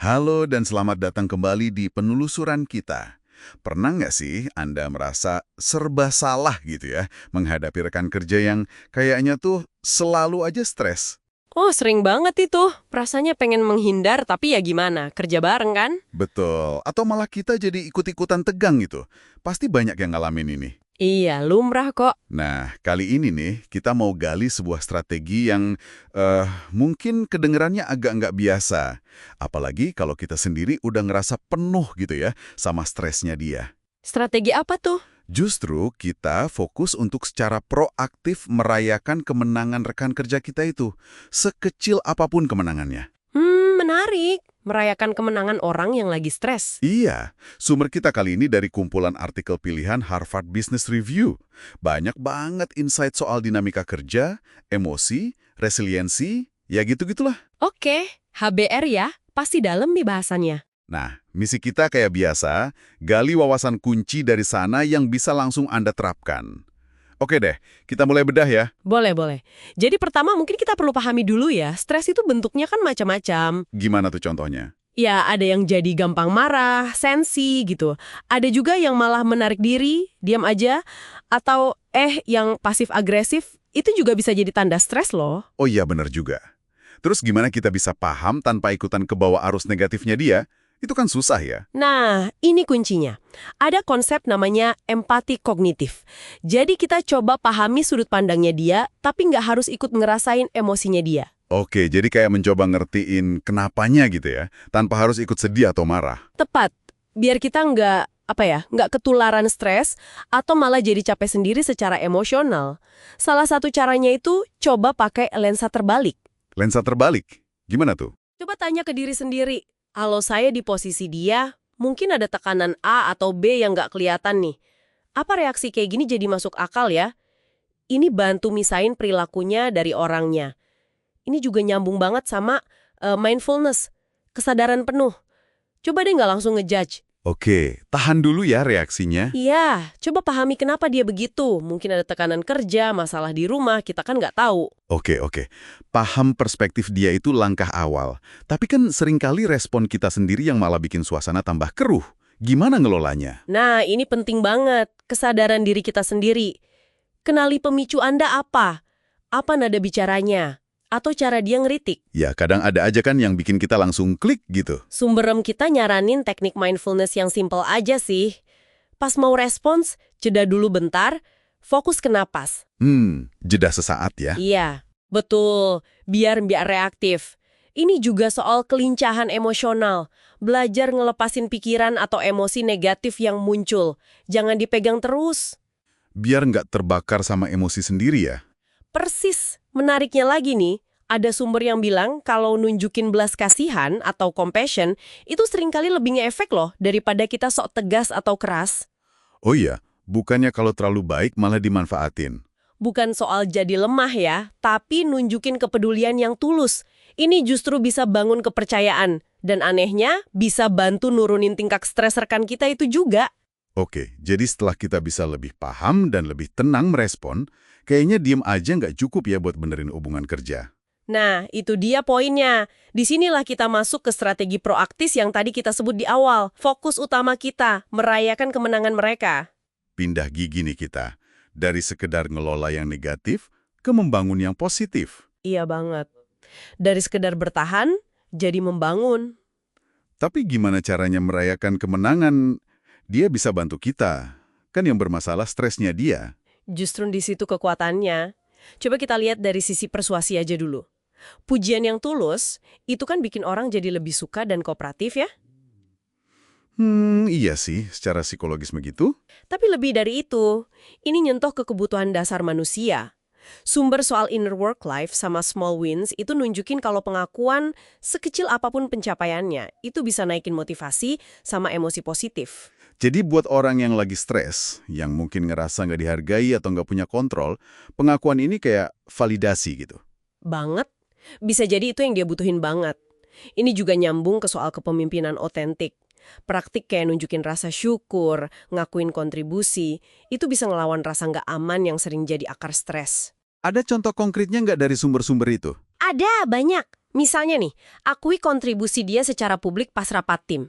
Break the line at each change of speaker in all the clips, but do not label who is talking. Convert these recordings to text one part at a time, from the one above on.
Halo dan selamat datang kembali di penelusuran kita. Pernah nggak sih Anda merasa serba salah gitu ya menghadapi rekan kerja yang kayaknya tuh selalu aja stres?
Oh, sering banget itu. Rasanya pengen menghindar, tapi ya gimana? Kerja bareng kan?
Betul. Atau malah kita jadi ikut-ikutan tegang gitu. Pasti banyak yang ngalamin ini.
Iya, lumrah kok.
Nah, kali ini nih kita mau gali sebuah strategi yang mungkin kedengerannya agak nggak biasa. Apalagi kalau kita sendiri udah ngerasa penuh gitu ya sama stresnya dia.
Strategi apa tuh?
Justru kita fokus untuk secara proaktif merayakan kemenangan rekan kerja kita itu, sekecil apapun kemenangannya.
Menarik. Merayakan kemenangan orang yang lagi stres.
Iya, sumber kita kali ini dari kumpulan artikel pilihan Harvard Business Review. Banyak banget insight soal dinamika kerja, emosi, resiliensi, ya gitu-gitulah.
Oke, HBR ya. Pasti dalam nih bahasannya.
Nah, misi kita kayak biasa, gali wawasan kunci dari sana yang bisa langsung Anda terapkan. Oke deh, kita mulai bedah ya.
Boleh, boleh. Jadi pertama mungkin kita perlu pahami dulu ya, stres itu bentuknya kan macam-macam.
Gimana tuh contohnya?
Ya, ada yang jadi gampang marah, sensi gitu. Ada juga yang malah menarik diri, diam aja. Atau yang pasif-agresif, itu juga bisa jadi tanda stres loh.
Oh iya, bener juga. Terus gimana kita bisa paham tanpa ikutan ke bawah arus negatifnya dia? Itu kan susah ya.
Nah, ini kuncinya. Ada konsep namanya empati kognitif. Jadi kita coba pahami sudut pandangnya dia, tapi nggak harus ikut ngerasain emosinya dia.
Oke, jadi kayak mencoba ngertiin kenapanya gitu ya, tanpa harus ikut sedih atau marah.
Tepat, biar kita nggak ketularan stres, atau malah jadi capek sendiri secara emosional. Salah satu caranya itu coba pakai lensa terbalik.
Lensa terbalik, gimana tuh?
Coba tanya ke diri sendiri, kalau saya di posisi dia, mungkin ada tekanan A atau B yang nggak kelihatan nih. Apa reaksi kayak gini jadi masuk akal ya? Ini bantu misain perilakunya dari orangnya. Ini juga nyambung banget sama mindfulness, kesadaran penuh. Coba deh nggak langsung ngejudge.
Oke, tahan dulu ya reaksinya.
Iya, coba pahami kenapa dia begitu. Mungkin ada tekanan kerja, masalah di rumah, kita kan nggak tahu.
Oke. Paham perspektif dia itu langkah awal. Tapi kan seringkali respon kita sendiri yang malah bikin suasana tambah keruh. Gimana ngelolanya?
Nah, ini penting banget, kesadaran diri kita sendiri. Kenali pemicu Anda apa? Apa nada bicaranya? Atau cara dia ngeritik?
Ya, kadang ada aja kan yang bikin kita langsung klik gitu.
Sumber rem kita nyaranin teknik mindfulness yang simple aja sih. Pas mau respons, jeda dulu bentar, fokus ke napas.
Jeda sesaat ya.
Iya, betul. Biar nggak reaktif. Ini juga soal kelincahan emosional. Belajar ngelepasin pikiran atau emosi negatif yang muncul. Jangan dipegang terus.
Biar nggak terbakar sama emosi sendiri ya.
Persis. Menariknya lagi nih, ada sumber yang bilang kalau nunjukin belas kasihan atau compassion, itu seringkali lebih ngefek loh daripada kita sok tegas atau keras.
Oh iya, bukannya kalau terlalu baik malah dimanfaatin.
Bukan soal jadi lemah ya, tapi nunjukin kepedulian yang tulus. Ini justru bisa bangun kepercayaan. Dan anehnya, bisa bantu nurunin tingkat stres rekan kita itu juga.
Oke, jadi setelah kita bisa lebih paham dan lebih tenang merespon, kayaknya diem aja nggak cukup ya buat benerin hubungan kerja.
Nah, itu dia poinnya. Disinilah kita masuk ke strategi proaktif yang tadi kita sebut di awal. Fokus utama kita, merayakan kemenangan mereka.
Pindah gigi nih kita. Dari sekedar ngelola yang negatif ke membangun yang positif.
Iya banget. Dari sekedar bertahan, jadi membangun.
Tapi gimana caranya merayakan kemenangan? Dia bisa bantu kita. Kan yang bermasalah stresnya dia.
Justru di situ kekuatannya. Coba kita lihat dari sisi persuasi aja dulu. Pujian yang tulus, itu kan bikin orang jadi lebih suka dan kooperatif ya.
Iya sih, secara psikologis begitu.
Tapi lebih dari itu, ini nyentuh ke kebutuhan dasar manusia. Sumber soal inner work life sama small wins itu nunjukin kalau pengakuan sekecil apapun pencapaiannya, itu bisa naikin motivasi sama emosi positif.
Jadi buat orang yang lagi stres, yang mungkin ngerasa nggak dihargai atau nggak punya kontrol, pengakuan ini kayak validasi gitu.
Banget. Bisa jadi itu yang dia butuhin banget. Ini juga nyambung ke soal kepemimpinan otentik. Praktik kayak nunjukin rasa syukur, ngakuin kontribusi, itu bisa ngelawan rasa nggak aman yang sering jadi akar stres.
Ada contoh konkretnya nggak dari sumber-sumber itu?
Ada, banyak. Misalnya nih, akui kontribusi dia secara publik pas rapat tim.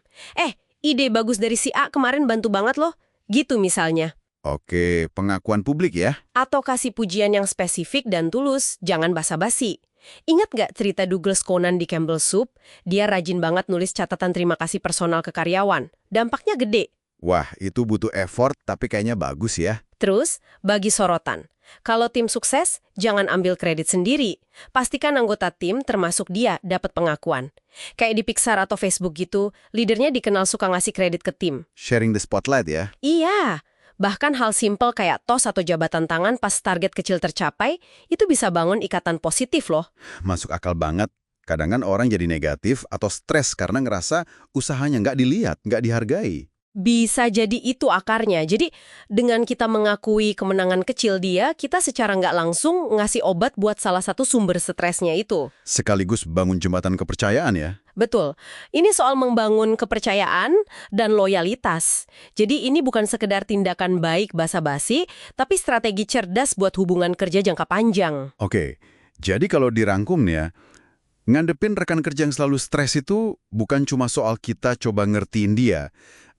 Ide bagus dari si A kemarin bantu banget loh. Gitu misalnya.
Oke, pengakuan publik ya.
Atau kasih pujian yang spesifik dan tulus, jangan basa-basi. Ingat nggak cerita Douglas Conan di Campbell Soup? Dia rajin banget nulis catatan terima kasih personal ke karyawan. Dampaknya gede.
Wah, itu butuh effort tapi kayaknya bagus ya.
Terus, bagi sorotan. Kalau tim sukses, jangan ambil kredit sendiri. Pastikan anggota tim, termasuk dia, dapat pengakuan. Kayak di Pixar atau Facebook gitu, leadernya dikenal suka ngasih kredit ke tim.
Sharing the spotlight ya.
Iya, bahkan hal simpel kayak tos atau jabatan tangan pas target kecil tercapai, itu bisa bangun ikatan positif loh.
Masuk akal banget. Kadang kan orang jadi negatif atau stres karena ngerasa usahanya nggak dilihat, nggak dihargai.
Bisa jadi itu akarnya. Jadi dengan kita mengakui kemenangan kecil dia, kita secara nggak langsung ngasih obat buat salah satu sumber stresnya itu.
Sekaligus bangun jembatan kepercayaan ya.
Betul. Ini soal membangun kepercayaan dan loyalitas. Jadi ini bukan sekedar tindakan baik basa-basi, tapi strategi cerdas buat hubungan kerja jangka panjang.
Oke, jadi kalau dirangkum nih ya, ngadepin rekan kerja yang selalu stres itu bukan cuma soal kita coba ngertiin dia,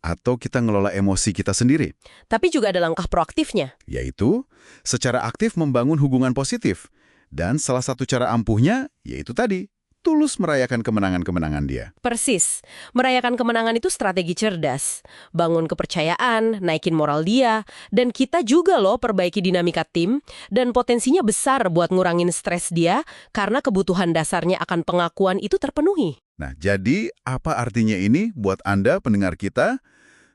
atau kita ngelola emosi kita sendiri.
Tapi juga ada langkah proaktifnya.
Yaitu, secara aktif membangun hubungan positif. Dan salah satu cara ampuhnya, yaitu tadi, tulus merayakan kemenangan-kemenangan dia.
Persis. Merayakan kemenangan itu strategi cerdas. Bangun kepercayaan, naikin moral dia, dan kita juga loh perbaiki dinamika tim, dan potensinya besar buat ngurangin stres dia, karena kebutuhan dasarnya akan pengakuan itu terpenuhi.
Nah, jadi apa artinya ini buat Anda pendengar kita?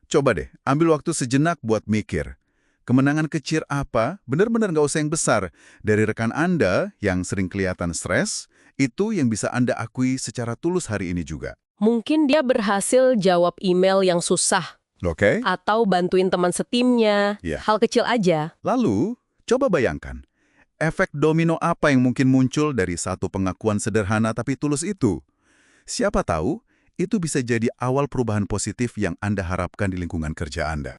Coba deh, ambil waktu sejenak buat mikir. Kemenangan kecil apa, benar-benar nggak usah yang besar, dari rekan Anda yang sering kelihatan stres, itu yang bisa Anda akui secara tulus hari ini juga.
Mungkin dia berhasil jawab email yang susah,
Oke?
atau bantuin teman setimnya,
Ya.
hal kecil aja.
Lalu, coba bayangkan, efek domino apa yang mungkin muncul dari satu pengakuan sederhana tapi tulus itu? Siapa tahu, itu bisa jadi awal perubahan positif yang Anda harapkan di lingkungan kerja Anda.